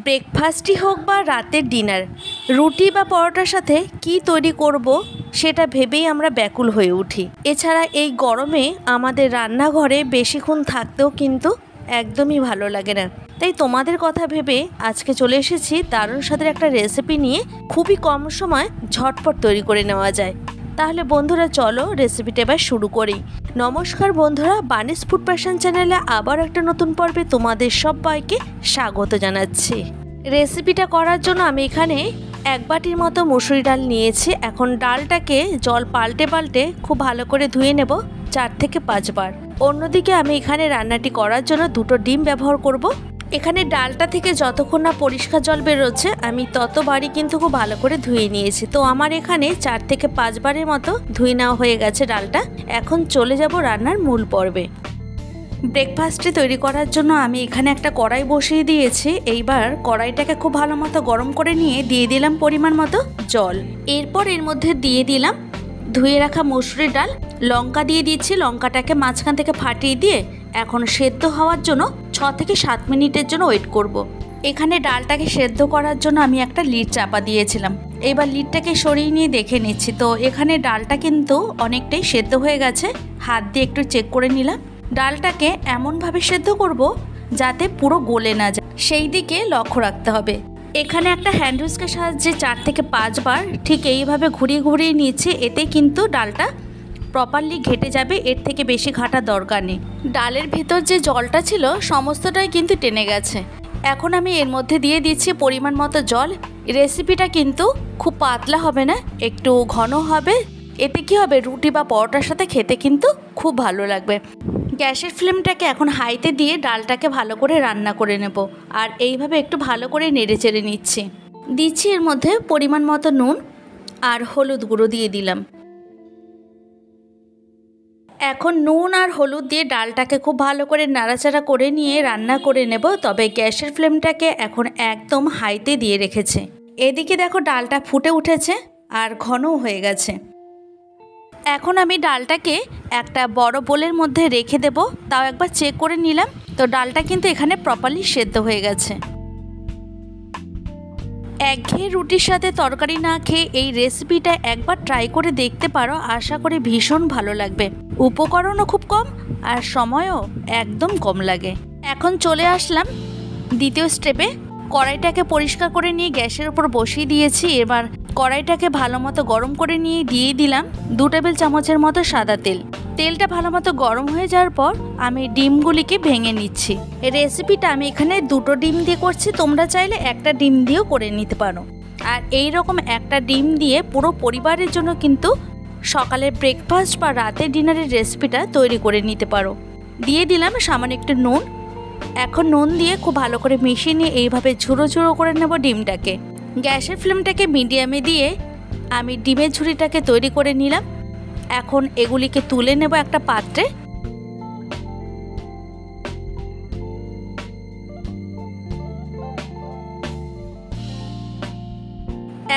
ব্রেকফাস্টই হোক বা রাতের ডিনার, রুটি বা পরোটার সাথে কি তৈরি করব সেটা ভেবেই আমরা ব্যাকুল হয়ে উঠি। এছাড়া এই গরমে আমাদের রান্নাঘরে বেশিক্ষণ থাকতেও কিন্তু একদমই ভালো লাগে না। তাই তোমাদের কথা ভেবে আজকে চলে এসেছি দারুণ স্বাদের একটা রেসিপি নিয়ে, খুবই কম সময় ঝটপট তৈরি করে নেওয়া যায়। তাহলে বন্ধুরা চলো রেসিপিটা এবার শুরু করি। নমস্কার বন্ধুরা, বানিস ফুড প্যাশন চ্যানেলে আবার একটা নতুন পর্বে তোমাদের সবাইকে স্বাগত জানাচ্ছি। রেসিপিটা করার জন্য আমি এখানে 1 বাটির মতো মুসুরি ডাল নিয়েছি। এখন ডালটাকে জল পাল্টে পাল্টে খুব ভালো করে ধুয়ে নেব 4 থেকে 5 বার। অন্যদিকে আমি এখানে রান্নাটি করার জন্য 2টো ডিম ব্যবহার করব। এখানে ডালটা থেকে যতক্ষণ না পরিষ্কার জল বেরোচ্ছে আমি ততবারই কিন্তু খুব ভালো করে ধুয়ে নিয়েছি। তো আমার এখানে 4 থেকে 5 বারের মতো ধুয়ে নেওয়া হয়ে গেছে ডালটা। এখন চলে যাব রান্নার মূল পর্বে। ব্রেকফাস্টে তৈরি করার জন্য আমি এখানে একটা কড়াই বসিয়ে দিয়েছি। এইবার কড়াইটাকে খুব ভালো মতো গরম করে নিয়ে দিয়ে দিলাম পরিমাণ মতো জল। এরপর এর মধ্যে দিয়ে দিলাম ধুয়ে রাখা মসুরির ডাল, লঙ্কা দিয়ে দিচ্ছি। লঙ্কাটাকে মাঝখান থেকে ফাটিয়ে দিয়ে এখন সেদ্ধ হওয়ার জন্য 6 থেকে 7 মিনিটের জন্য ওয়েট করব। এখানে ডালটাকে সেদ্ধ করার জন্য আমি একটা লিড চাপা দিয়েছিলাম। এবার লিডটাকে সরিয়ে নিয়ে দেখে নিচ্ছি। তো এখানে ডালটা কিন্তু অনেকটাই সেদ্ধ হয়ে গেছে। হাত দিয়ে একটু চেক করে নিলাম। ডালটাকে এমনভাবে সেদ্ধ করব যাতে পুরো গলে না যায়, সেই দিকে লক্ষ্য রাখতে হবে। এখানে একটা হ্যান্ড হুইস্কের সাহায্যে 4 থেকে 5 বার ঠিক এইভাবে ঘুরিয়ে ঘুরিয়ে নিচ্ছি। এতে কিন্তু ডালটা প্রপারলি ঘেটে যাবে, এর থেকে বেশি ঘাটার দরকার নেই। ডালের ভেতর যে জলটা ছিল সমস্তটাই কিন্তু টেনে গেছে। এখন আমি এর মধ্যে দিয়ে দিচ্ছি পরিমাণ মতো জল। রেসিপিটা কিন্তু খুব পাতলা হবে না, একটু ঘন হবে। এতে কি হবে, রুটি বা পরোটার সাথে খেতে কিন্তু খুব ভালো লাগবে। গ্যাসের ফ্লেমটাকে এখন হাইতে দিয়ে ডালটাকে ভালো করে রান্না করে নেব। আর এইভাবে একটু ভালো করে নেড়ে চেড়ে নিচ্ছি। দিচ্ছি এর মধ্যে পরিমাণ মতো নুন আর হলুদ গুঁড়ো দিয়ে দিলাম। এখন নুন আর হলুদ দিয়ে ডালটাকে খুব ভালো করে নাড়াচাড়া করে নিয়ে রান্না করে নেব। তবে গ্যাসের ফ্লেমটাকে এখন একদম হাইতে দিয়ে রেখেছে। এদিকে দেখো ডালটা ফুটে উঠেছে আর ঘনও হয়ে গেছে। এখন আমি ডালটাকে একটা বড় বোলের মধ্যে রেখে দেব। তাও একবার চেক করে নিলাম। তো ডালটা কিন্তু এখানে প্রপারলি সেদ্ধ হয়ে গেছে। একঘেয়ে রুটির সাথে তরকারি না খেয়ে এই রেসিপিটা একবার ট্রাই করে দেখতে পারো। আশা করি ভীষণ ভালো লাগবে। উপকরণও খুব কম আর সময়ও একদম কম লাগে। এখন চলে আসলাম দ্বিতীয় স্টেপে। কড়াইটাকে পরিষ্কার করে নিয়ে গ্যাসের উপর বসিয়ে দিয়েছি। এবার কড়াইটাকে ভালো মতো গরম করে নিয়ে দিয়ে দিলাম 2 টেবিল চামচের মতো সাদা তেল। তেলটা ভালো মতো গরম হয়ে যাওয়ার পর আমি ডিমগুলিকে ভেঙে নিচ্ছি। এই রেসিপিটা আমি এখানে 2টো ডিম দিয়ে করছি, তোমরা চাইলে একটা ডিম দিয়েও করে নিতে পারো। আর এই রকম একটা ডিম দিয়ে পুরো পরিবারের জন্য কিন্তু সকালের ব্রেকফাস্ট বা রাতের ডিনারের রেসিপিটা তৈরি করে নিতে পারো। দিয়ে দিলাম সামান্য একটু নুন। এখন নুন দিয়ে খুব ভালো করে মিশিয়ে নিয়ে এইভাবে ঝুড়ো ঝুড়ো করে নেব ডিমটাকে। গ্যাসের ফ্লেমটাকে মিডিয়ামে দিয়ে আমি ডিমের ঝুড়িটাকে তৈরি করে নিলাম। এখন এগুলিকে তুলে নেব একটা পাত্রে।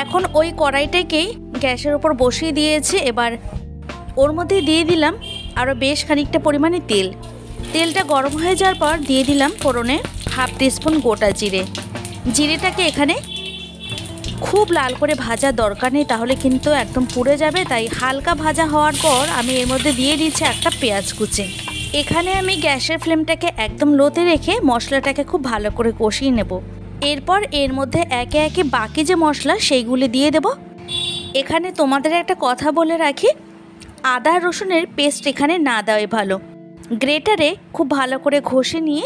এখন ওই কড়াইটাকেই গ্যাসের উপর বসিয়ে দিয়েছি। এবার ওর মধ্যে দিয়ে দিলাম আরও বেশ খানিকটা পরিমাণে তেল। তেলটা গরম হয়ে যাওয়ার পর দিয়ে দিলাম ফোড়নে 1/2 টিস্পুন গোটা জিরে। জিরেটাকে এখানে খুব লাল করে ভাজার দরকার নেই, তাহলে কিন্তু একদম পুড়ে যাবে। তাই হালকা ভাজা হওয়ার পর আমি এর মধ্যে দিয়ে দিচ্ছি একটা পেঁয়াজ কুচি। এখানে আমি গ্যাসের ফ্লেমটাকে একদম লোতে রেখে মশলাটাকে খুব ভালো করে কষিয়ে নেব। এরপর এর মধ্যে একে একে বাকি যে মশলা সেইগুলি দিয়ে দেব। এখানে তোমাদের একটা কথা বলে রাখি, আদা রসুনের পেস্ট এখানে না দেওয়াই ভালো। গ্রেটারে খুব ভালো করে ঘষে নিয়ে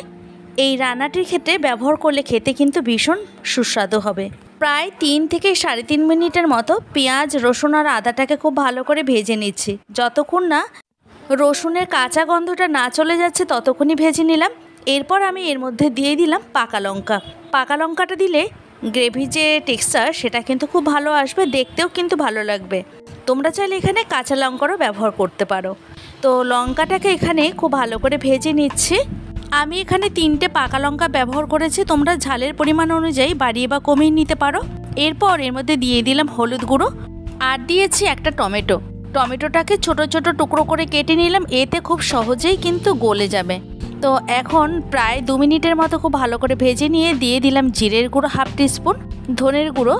এই রান্নাটির ক্ষেত্রে ব্যবহার করলে খেতে কিন্তু ভীষণ সুস্বাদু হবে। প্রায় 3 থেকে 3.5 মিনিটের মতো পেঁয়াজ রসুন আর আদাটাকে খুব ভালো করে ভেজে নিচ্ছি। যতক্ষণ না রসুনের কাঁচা গন্ধটা না চলে যাচ্ছে ততক্ষণই ভেজে নিলাম। এরপর আমি এর মধ্যে দিয়ে দিলাম পাকা লঙ্কা। পাকা লঙ্কাটা দিলে গ্রেভির যে টেক্সচার সেটা কিন্তু খুব ভালো আসবে, দেখতেও কিন্তু ভালো লাগবে। তোমরা চাইলে এখানে কাঁচা লঙ্কারও ব্যবহার করতে পারো। তো লঙ্কাটাকে এখানে খুব ভালো করে ভেজে নিচ্ছি। আমি এখানে 3টে পাকা লঙ্কা ব্যবহার করেছি, তোমরা ঝালের পরিমাণ অনুযায়ী বাড়িয়ে বা কমিয়ে নিতে পারো। এরপর এর মধ্যে দিয়ে দিলাম হলুদ গুঁড়ো আর দিয়েছি একটা টমেটো। টমেটোটাকে ছোট ছোট টুকরো করে কেটে নিলাম, এতে খুব সহজেই কিন্তু গলে যাবে। তো এখন প্রায় 2 মিনিটের মতো খুব ভালো করে ভেজে নিয়ে দিয়ে দিলাম জিরের গুঁড়ো 1/2 টিস্পুন, ধনের গুঁড়ো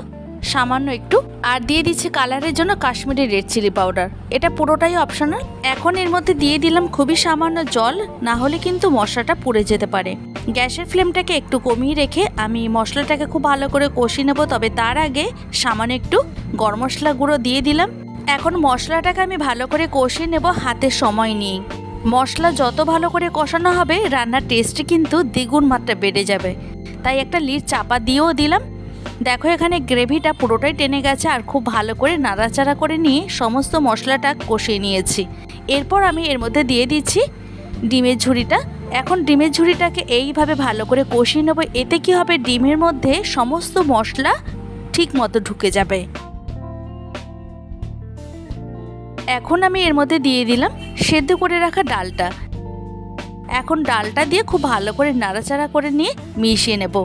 সামান্য একটু, আর দিয়ে দিচ্ছি কালারের জন্য কাশ্মীরি রেড চিলি পাউডার। এটা পুরোটাই অপশনাল। এখন এর মধ্যে দিয়ে দিলাম খুবই সামান্য জল, না হলে কিন্তু মশলাটা পুড়ে যেতে পারে। গ্যাসের ফ্লেমটাকে একটু কমিয়ে রেখে আমি মশলাটাকে খুব ভালো করে কষিয়ে নেব। তবে তার আগে সামান্য একটু গরম মশলা গুঁড়ো দিয়ে দিলাম। এখন মশলাটাকে আমি ভালো করে কষিয়ে নেব হাতে সময় নিয়ে। মশলা যত ভালো করে কষানো হবে রান্নার টেস্টটি কিন্তু দ্বিগুণ মাত্রা বেড়ে যাবে। তাই একটা লিড চাপা দিয়েও দিলাম। দেখো এখানে গ্রেভিটা পুরোটাই টেনে গেছে, আর খুব ভালো করে নাড়াচাড়া করে নিয়ে সমস্ত মশলাটা কষিয়ে নিয়েছি। এরপর আমি এর মধ্যে দিয়ে দিচ্ছি ডিমের ঝুড়িটা। এখন ডিমের ঝুড়িটাকে এইভাবে ভালো করে কষিয়ে নেব। এতে কি হবে, ডিমের মধ্যে সমস্ত মশলা ঠিক মতো ঢুকে যাবে। এখন আমি এর মধ্যে দিয়ে দিলাম সেদ্ধ করে রাখা ডালটা। এখন ডালটা দিয়ে খুব ভালো করে নাড়াচাড়া করে নিয়ে মিশিয়ে নেব।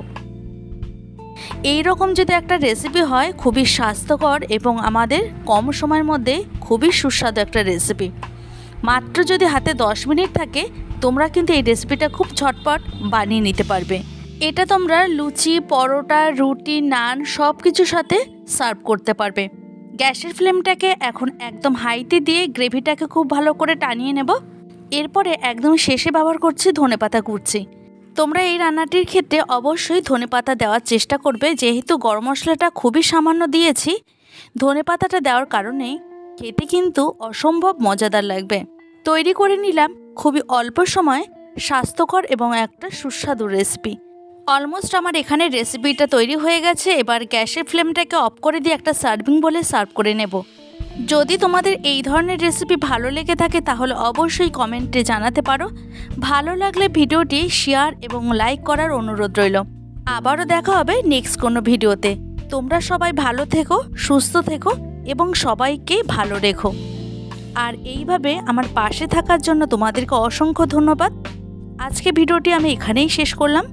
এই রকম যদি একটা রেসিপি হয়, খুবই স্বাস্থ্যকর এবং আমাদের কম সময়ের মধ্যে খুবই সুস্বাদু একটা রেসিপি। মাত্র যদি হাতে 10 মিনিট থাকে, তোমরা কিন্তু এই রেসিপিটা খুব ঝটপট বানিয়ে নিতে পারবে। এটা তোমরা লুচি, পরোটা, রুটি, নান সব কিছুর সাথে সার্ভ করতে পারবে। গ্যাসের ফ্লেমটাকে এখন একদম হাইতে দিয়ে গ্রেভিটাকে খুব ভালো করে টানিয়ে নেব। এরপরে একদম শেষে ব্যবহার করছি ধনেপাতা কুচি। তোমরা এই রান্নাটির ক্ষেত্রে অবশ্যই ধনেপাতা দেওয়ার চেষ্টা করবে, যেহেতু গরম মশলাটা খুবই সামান্য দিয়েছি। ধনেপাতাটা দেওয়ার কারণে খেতে কিন্তু অসম্ভব মজাদার লাগবে। তৈরি করে নিলাম খুবই অল্প সময় স্বাস্থ্যকর এবং একটা সুস্বাদু রেসিপি। অলমোস্ট আমার এখানে রেসিপিটা তৈরি হয়ে গেছে। এবার গ্যাসের ফ্লেমটাকে অফ করে দিয়ে একটা সার্ভিং বলে সার্ভ করে নেব। যদি তোমাদের এই ধরনের রেসিপি ভালো লেগে থাকে তাহলে অবশ্যই কমেন্টে জানাতে পারো। ভালো লাগলে ভিডিওটি শেয়ার এবং লাইক করার অনুরোধ রইল। আবারও দেখা হবে নেক্সট কোনো ভিডিওতে। তোমরা সবাই ভালো থেকো, সুস্থ থেকো এবং সবাইকে ভালো রেখো। আর এইভাবে আমার পাশে থাকার জন্য তোমাদেরকে অসংখ্য ধন্যবাদ। আজকে ভিডিওটি আমি এখানেই শেষ করলাম।